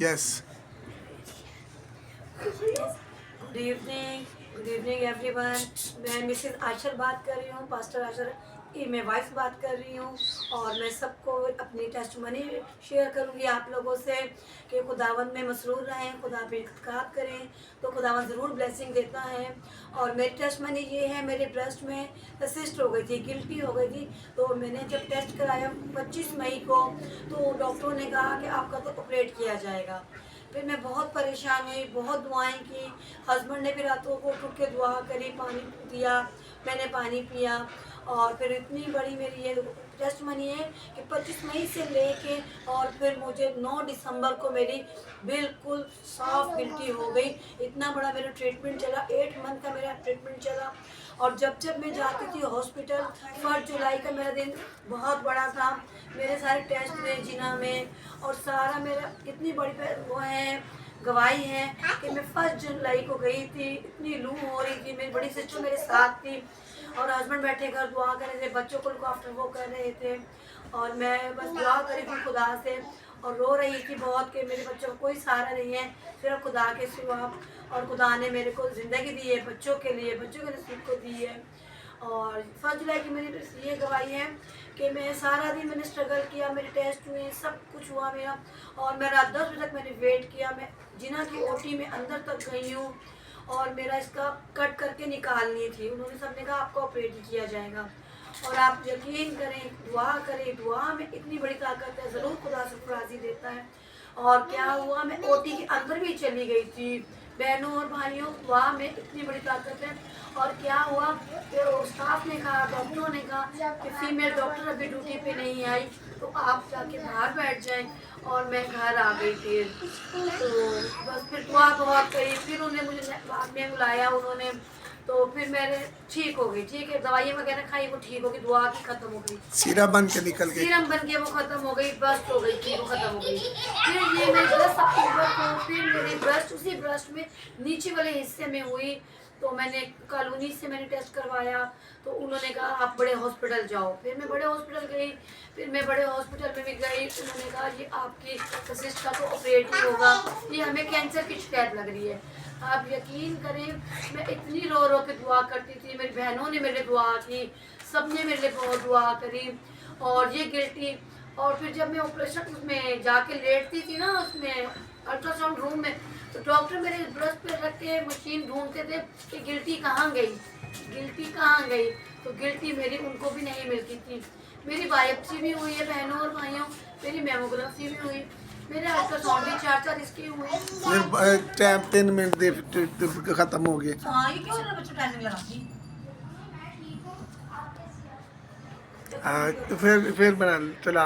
Yes. Good evening everyone. मैं Mrs Ashar बात कर रही हूँ, पास्टर आशर की मैं वाइफ बात कर रही हूँ। और मैं सबको अपनी टेस्टमनी शेयर करूँगी आप लोगों से कि खुदावन में मसरूर रहें, खुदा पे इत्काद करें तो खुदावन ज़रूर ब्लेसिंग देता है। और मेरी टेस्टमनी ये है, मेरे ब्रेस्ट में सिस्ट हो गई थी, गिल्टी हो गई थी। तो मैंने जब टेस्ट कराया 25 मई को, तो डॉक्टरों ने कहा कि आपका तो ऑपरेट किया जाएगा। फिर मैं बहुत परेशान हुई, बहुत दुआएं की। हस्बैंड ने भी रातों को उठ के दुआ करी, पानी दिया, मैंने पानी पिया। और फिर इतनी बड़ी मेरी ये टेस्ट मनी है कि 25 मई से लेके और फिर मुझे 9 दिसंबर को मेरी बिल्कुल साफ गिल्टी हो गई। इतना बड़ा मेरा ट्रीटमेंट चला, 8 मंथ का मेरा ट्रीटमेंट चला। और जब जब मैं जाती थी हॉस्पिटल, 1 जुलाई का मेरा दिन बहुत बड़ा था। मेरे सारे टेस्ट हुए जिना में, और सारा मेरा कितनी बड़ी वो है, गवाही है कि मैं 1 जुलाई को गई थी। इतनी लू हो रही थी, मेरी बड़ी सिस्टर मेरे साथ थी और हस्बैंड बैठे घर दुआ कर रहे थे, बच्चों को लुक आफ्टर वो कर रहे थे। और मैं बस दुआ करी थी खुदा से और रो रही थी बहुत कि मेरे बच्चों को कोई सहारा नहीं है सिर्फ खुदा के सिवा। और खुदा ने मेरे को ज़िंदगी दी है बच्चों के लिए, बच्चों के नसीब को दी है। और 1 जुलाई की मेरी ये गवाही है कि मैं सारा दिन मैंने स्ट्रगल किया, मेरे टेस्ट हुए, सब कुछ हुआ मेरा। और मैं रात 10 बजे तक मैंने वेट किया। मैं जिना की ओटी में अंदर तक गई हूँ और मेरा इसका कट करके निकालनी थी। उन्होंने सबने कहा आपको ऑपरेट किया जाएगा। और आप यकीन करें, दुआ करें, दुआ में इतनी बड़ी ताकत है, ज़रूर खुदा सरफराजी देता है। और क्या हुआ, मैं ओटी के अंदर भी चली गई थी। बहनों और भाइयों, दुआ में इतनी बड़ी ताकत है। और क्या हुआ कि स्टाफ ने कहा, डॉक्टरों ने कहा कि फीमेल डॉक्टर अभी ड्यूटी पे नहीं आई, तो आप जाके बाहर बैठ जाएं। और मैं घर आ गई थी। तो बस फिर दुआ बहुत करी, फिर उन्हें मुझे बाद में बुलाया उन्होंने। तो फिर मेरे ठीक हो गई, ठीक है, दवाइयाँ वगैरह खाई, वो ठीक हो गई, दुआ की खत्म हो गई, सीरा बन के निकल गई। सीरम बन के वो खत्म हो गई, बस्ट हो गई थी, वो खत्म हो गई। फिर ये मेरे 10 अक्टूबर को फिर मेरी ब्रेस्ट, उसी ब्रेस्ट में नीचे वाले हिस्से में हुई। तो मैंने कॉलोनी से मैंने टेस्ट करवाया, तो उन्होंने कहा आप बड़े हॉस्पिटल जाओ। फिर मैं बड़े हॉस्पिटल गई। फिर मैं बड़े हॉस्पिटल में भी गई, उन्होंने कहा ये आपकी सिस्ट का तो ऑपरेट ही होगा, ये हमें कैंसर की शिकायत लग रही है। आप यकीन करें, मैं इतनी रो रो के दुआ करती थी, मेरी बहनों ने मेरे लिए दुआ की, सबने मेरे लिए बहुत दुआ करी। और ये गिल्टी, और फिर जब मैं ऑपरेशन उसमें जाके लेटती थी ना, उसमें अल्ट्रासाउंड रूम में, तो डॉक्टर मेरे ब्रेस्ट पे रख के मशीन ढूंढते थे कि गिल्टी कहाँ गई, गिल्टी कहाँ गई। तो गिल्टी मेरी उनको भी नहीं मिलती थी। मेरी बायोप्सी भी हुई है बहनों और भाइयों, मेरी मेमोग्राफी भी हुई, मेरे अल्ट्रासाउंड भी 4-4 इसके हुए। फिर टाइम 3 मिनट दे खत्म हो गए। हाँ, ये क्यों बच्चों टाइमिंग लगाती। तो फिर बना चला।